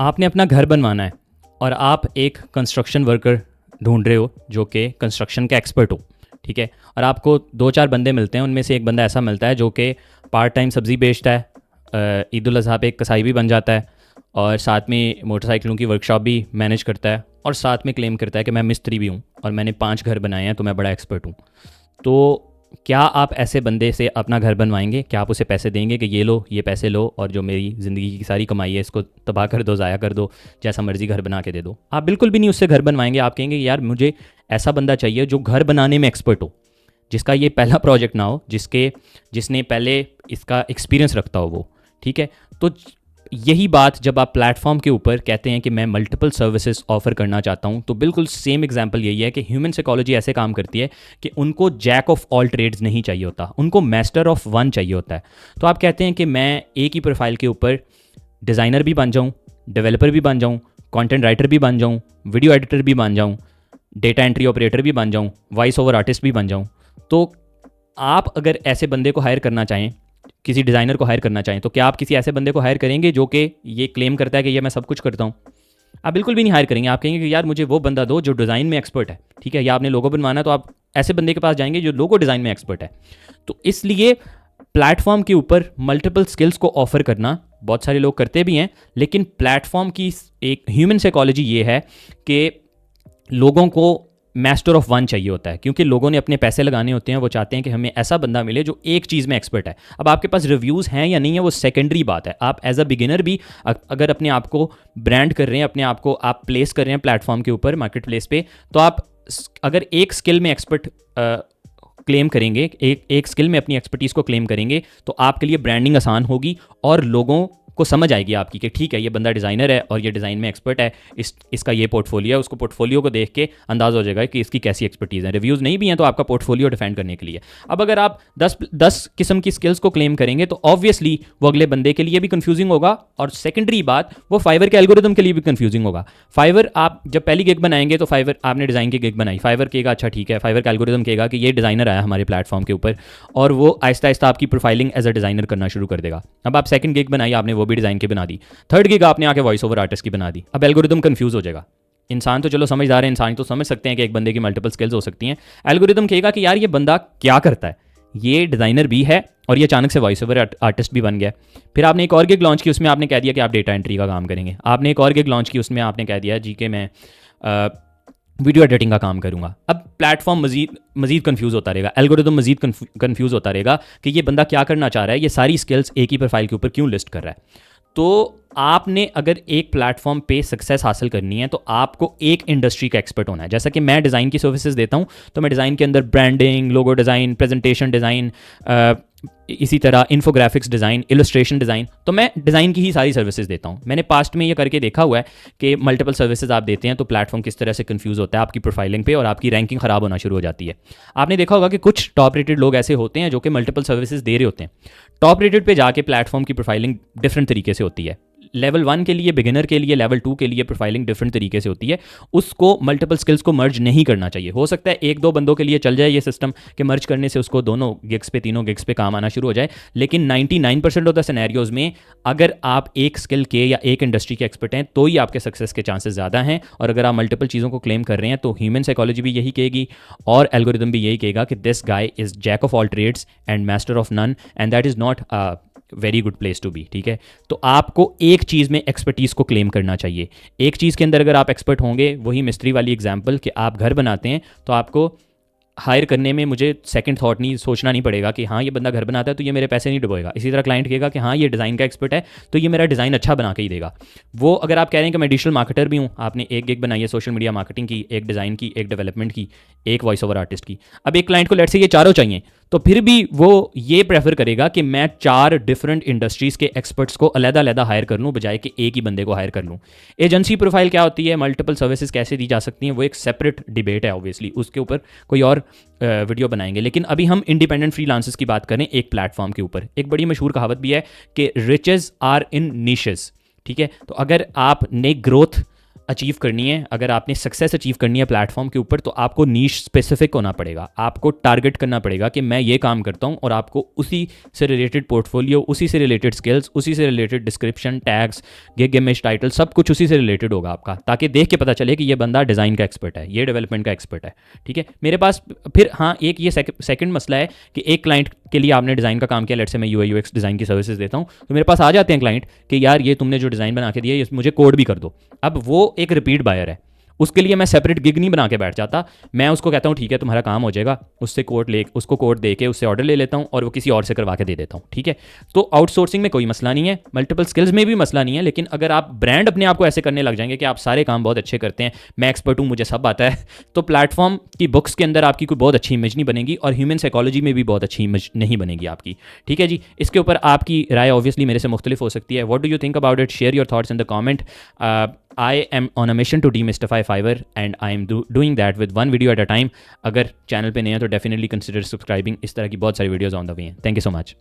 आपने अपना घर बनवाना है और आप एक कंस्ट्रक्शन वर्कर ढूंढ रहे हो जो कि कंस्ट्रक्शन का एक्सपर्ट हो, ठीक है। और आपको 2-4 बंदे मिलते हैं, उनमें से एक बंदा ऐसा मिलता है जो कि पार्ट टाइम सब्ज़ी बेचता है, ईद उल अज़हा पे एक कसाई भी बन जाता है और साथ में मोटरसाइकिलों की वर्कशॉप भी मैनेज करता है और साथ में क्लेम करता है कि मैं मिस्त्री भी हूँ और मैंने 5 घर बनाए हैं तो मैं बड़ा एक्सपर्ट हूँ। तो क्या आप ऐसे बंदे से अपना घर बनवाएंगे? क्या आप उसे पैसे देंगे कि ये लो, ये पैसे लो और जो मेरी ज़िंदगी की सारी कमाई है इसको तबाह कर दो, ज़ाया कर दो, जैसा मर्ज़ी घर बना के दे दो? आप बिल्कुल भी नहीं उससे घर बनवाएंगे। आप कहेंगे यार मुझे ऐसा बंदा चाहिए जो घर बनाने में एक्सपर्ट हो, जिसका ये पहला प्रोजेक्ट ना हो, जिसने पहले इसका एक्सपीरियंस रखता हो वो, ठीक है। तो यही बात जब आप प्लेटफॉर्म के ऊपर कहते हैं कि मैं मल्टीपल सर्विसेज ऑफर करना चाहता हूं, तो बिल्कुल सेम एग्जांपल यही है कि ह्यूमन साइकोलॉजी ऐसे काम करती है कि उनको जैक ऑफ ऑल ट्रेड्स नहीं चाहिए होता, उनको मास्टर ऑफ वन चाहिए होता है। तो आप कहते हैं कि मैं एक ही प्रोफाइल के ऊपर डिज़ाइनर भी बन जाऊँ, डेवलपर भी बन जाऊँ, कंटेंट राइटर भी बन जाऊँ, वीडियो एडिटर भी बन जाऊँ, डेटा एंट्री ऑपरेटर भी बन जाऊँ, वॉइस ओवर आर्टिस्ट भी बन जाऊँ। तो आप अगर ऐसे बंदे को हायर करना चाहें, किसी डिज़ाइनर को हायर करना चाहें, तो क्या आप किसी ऐसे बंदे को हायर करेंगे जो कि ये क्लेम करता है कि ये मैं सब कुछ करता हूँ? आप बिल्कुल भी नहीं हायर करेंगे। आप कहेंगे कि यार मुझे वो बंदा दो जो डिज़ाइन में एक्सपर्ट है, ठीक है। या आपने लोगो बनवाना है तो आप ऐसे बंदे के पास जाएंगे जो लोगो डिज़ाइन में एक्सपर्ट है। तो इसलिए प्लेटफॉर्म के ऊपर मल्टीपल स्किल्स को ऑफर करना बहुत सारे लोग करते भी हैं, लेकिन प्लेटफॉर्म की एक ह्यूमन साइकोलॉजी ये है कि लोगों को मास्टर ऑफ वन चाहिए होता है, क्योंकि लोगों ने अपने पैसे लगाने होते हैं। वो चाहते हैं कि हमें ऐसा बंदा मिले जो एक चीज़ में एक्सपर्ट है। अब आपके पास रिव्यूज़ हैं या नहीं है वो सेकेंडरी बात है। आप एज अ बिगिनर भी अगर अपने आप को ब्रांड कर रहे हैं, अपने आप को आप प्लेस कर रहे हैं प्लेटफॉर्म के ऊपर, मार्केट प्लेस पे, तो आप अगर एक स्किल में एक्सपर्ट क्लेम करेंगे, एक स्किल में अपनी एक्सपर्टीज़ को क्लेम करेंगे, तो आपके लिए ब्रांडिंग आसान होगी और लोगों को समझ आएगी आपकी कि ठीक है ये बंदा डिज़ाइनर है और ये डिज़ाइन में एक्सपर्ट है, इसका ये पोर्टफोलियो है। उसको पोर्टफोलियो को देख के अंदाज़ हो जाएगा कि इसकी कैसी एक्सपर्टीज़ है। रिव्यूज़ नहीं भी हैं तो आपका पोर्टफोलियो डिफेंड करने के लिए। अब अगर आप 10 किस्म की स्किल्स को क्लेम करेंगे तो ऑब्वियसली वो अगले बंदे के लिए भी कन्फ्यूजिंग होगा, और सेकेंडरी बात वो फाइवर के एल्गोरिदम के लिए भी कन्फ्यूजिंग होगा। फाइवर आप जब पहली गिग बनाएंगे तो फाइवर आपने डिज़ाइन की गिग बनाई, फाइवर कहेगा अच्छा ठीक है, फाइवर का एल्गोरिदम कहेगा कि ये डिज़ाइनर आया हमारे प्लेटफॉर्म के ऊपर, और वो आहिस्ता आहिस्ता आपकी प्रोफाइलिंग एज अ डिज़ाइनर करना शुरू कर देगा। अब आप सेकंड गिग बनाई, आपने वो भी डिज़ाइन की बना दी, थर्ड गिग आपने आके वॉइस ओवर आर्टिस्ट की बना दी। अब एल्गोरिदम कंफ्यूज हो जाएगा। इंसान तो चलो समझदार है, इंसान तो समझ सकते हैं कि एक बंदे की मल्टीपल स्किल्स हो सकती हैं। एल्गोरिदम कहेगा कि यार ये बंदा क्या करता है, ये डिज़ाइनर भी है और ये अचानक से वॉइस ओवर आर्टिस्ट भी बन गया। फिर आपने एक और गिग लॉन्च की, उसमें आपने कह दिया कि आप डेटा एंट्री का काम करेंगे। आपने एक और गिग लॉन्च की, उसमें आपने कह दिया जी कि मैं वीडियो एडिटिंग का काम करूंगा। अब प्लेटफॉर्म मजीद कंफ्यूज होता रहेगा, एल्गोरिदम मजीद कंफ्यूज होता रहेगा कि ये बंदा क्या करना चाह रहा है, ये सारी स्किल्स एक ही प्रोफाइल के ऊपर क्यों लिस्ट कर रहा है। तो आपने अगर एक प्लेटफॉर्म पे सक्सेस हासिल करनी है तो आपको एक इंडस्ट्री का एक्सपर्ट होना है। जैसा कि मैं डिज़ाइन की सर्विसेज देता हूं, तो मैं डिज़ाइन के अंदर branding, logo design, presentation design, इसी तरह इन्फोग्राफिक्स डिज़ाइन, इलस्ट्रेशन डिज़ाइन, तो मैं डिज़ाइन की ही सारी सर्विसेज देता हूँ। मैंने पास्ट में ये करके देखा हुआ है कि मल्टीपल सर्विसेज आप देते हैं तो प्लेटफॉर्म किस तरह से कंफ्यूज होता है आपकी प्रोफाइलिंग पे और आपकी रैंकिंग ख़राब होना शुरू हो जाती है। आपने देखा होगा कि कुछ टॉप रेटेड लोग ऐसे होते हैं जो कि मल्टीपल सर्विसेज दे रहे होते हैं। टॉप रेटेड पे जाके प्लेटफॉर्म की प्रोफाइलिंग डिफरेंट तरीके से होती है। लेवल 1 के लिए, बिगिनर के लिए, लेवल 2 के लिए प्रोफाइलिंग डिफरेंट तरीके से होती है। उसको मल्टीपल स्किल्स को मर्ज नहीं करना चाहिए। हो सकता है 1-2 बंदों के लिए चल जाए ये सिस्टम कि मर्ज करने से उसको दोनों गिग्स पे, तीनों गिग्स पे काम आना शुरू हो जाए, लेकिन 99% ऑफ द सिनेरियोज में अगर आप एक स्किल के या एक इंडस्ट्री के एक्सपर्ट हैं तो ही आपके सक्सेस के चांसेस ज़्यादा हैं। और अगर आप मल्टीपल चीज़ों को क्लेम कर रहे हैं तो ह्यूमन साइकोलॉजी भी यही कहेगी और एल्गोरिदम भी यही कहेगा कि this guy is jack of all trades and master of none, and that is not very good place to be, ठीक है। तो आपको एक चीज़ में एक्सपर्टीज़ को क्लेम करना चाहिए। एक चीज़ के अंदर अगर आप एक्सपर्ट होंगे, वही मिस्त्री वाली एग्जांपल कि आप घर बनाते हैं, तो आपको हायर करने में मुझे सेकंड थॉट नहीं सोचना नहीं पड़ेगा कि हाँ ये बंदा घर बनाता है तो ये मेरे पैसे नहीं डुबोएगा। इसी तरह क्लाइंट कहेगा कि हाँ ये डिज़ाइन का एक्सपर्ट है तो ये मेरा डिज़ाइन अच्छा बना के ही देगा। वो अगर आप कह रहे हैं कि मैं डिजिटल मार्केटर भी हूँ, आपने एक गिग बनाई है सोशल मीडिया मार्केटिंग की, एक डिज़ाइन की, एक डेवलपमेंट की, एक वॉइस ओवर आर्टिस्ट की। अब एक क्लाइंट को लेट्स से ये चारों चाहिए, तो फिर भी वो ये प्रेफर करेगा कि मैं 4 डिफरेंट इंडस्ट्रीज़ के एक्सपर्ट्स को अलग-अलग हायर कर लूँ बजाय कि एक ही बंदे को हायर कर लूँ। एजेंसी प्रोफाइल क्या होती है, मल्टीपल सर्विसेज कैसे दी जा सकती हैं, वो एक सेपरेट डिबेट है ऑब्वियसली, उसके ऊपर कोई और वीडियो बनाएंगे। लेकिन अभी हम इंडिपेंडेंट फ्रीलांसर्स की बात करें एक प्लेटफॉर्म के ऊपर। एक बड़ी मशहूर कहावत भी है कि रिचेस आर इन नीशेस, ठीक है। तो अगर आपने ग्रोथ अचीव करनी है, अगर आपने सक्सेस अचीव करनी है प्लेटफॉर्म के ऊपर, तो आपको नीश स्पेसिफिक होना पड़ेगा, आपको टारगेट करना पड़ेगा कि मैं ये काम करता हूँ, और आपको उसी से रिलेटेड पोर्टफोलियो, उसी से रिलेटेड स्किल्स, उसी से related description, tags, gig image, title, सब कुछ उसी से रिलेटेड होगा आपका, ताकि देख के पता चले कि ये बंदा डिज़ाइन का एक्सपर्ट है, ये डेवलपमेंट का एक्सपर्ट है। ठीक है, मेरे पास फिर हाँ एक ये सेकंड मसला है कि एक क्लाइंट के लिए आपने डिज़ाइन का काम किया, लेट्स से मैं यूआई यूएक्स डिज़ाइन की सर्विसेज देता हूँ, तो मेरे पास आ जाते हैं क्लाइंट कि यार ये तुमने जो डिज़ाइन बना के दिया है मुझे कोड भी कर दो। अब वो एक रिपीट बायर है, उसके लिए मैं सेपरेट गिग नहीं बना के बैठ जाता, मैं उसको कहता हूँ ठीक है तुम्हारा काम हो जाएगा, उसको कोड दे के उससे ऑर्डर ले लेता हूँ और वो किसी और से करवा के दे देता हूँ। ठीक है, तो आउटसोर्सिंग में कोई मसला नहीं है, मल्टीपल स्किल्स में भी मसला नहीं है, लेकिन अगर आप ब्रांड अपने आप को ऐसे करने लग जाएंगे कि आप सारे काम बहुत अच्छे करते हैं, मैं एक्सपर्ट हूँ, मुझे सब आता है, तो प्लेटफॉर्म की बुक्स के अंदर आपकी कोई बहुत अच्छी इमेज नहीं बनेगी, और ह्यूमन साइकोलॉजी में भी बहुत अच्छी इमेज नहीं बनेगी आपकी। ठीक है जी, इसके ऊपर आपकी राय ऑब्वियसली मेरे से मुख्तलिफ हो सकती है। What do you think about it? Share your thoughts in the comment. I am on a mission to demystify Fiverr, and I am doing that with one video at a time. अगर channel पे नए हैं तो definitely consider subscribing, इस तरह की बहुत सारी वीडियोज़ ऑन द वे हैं। Thank you so much.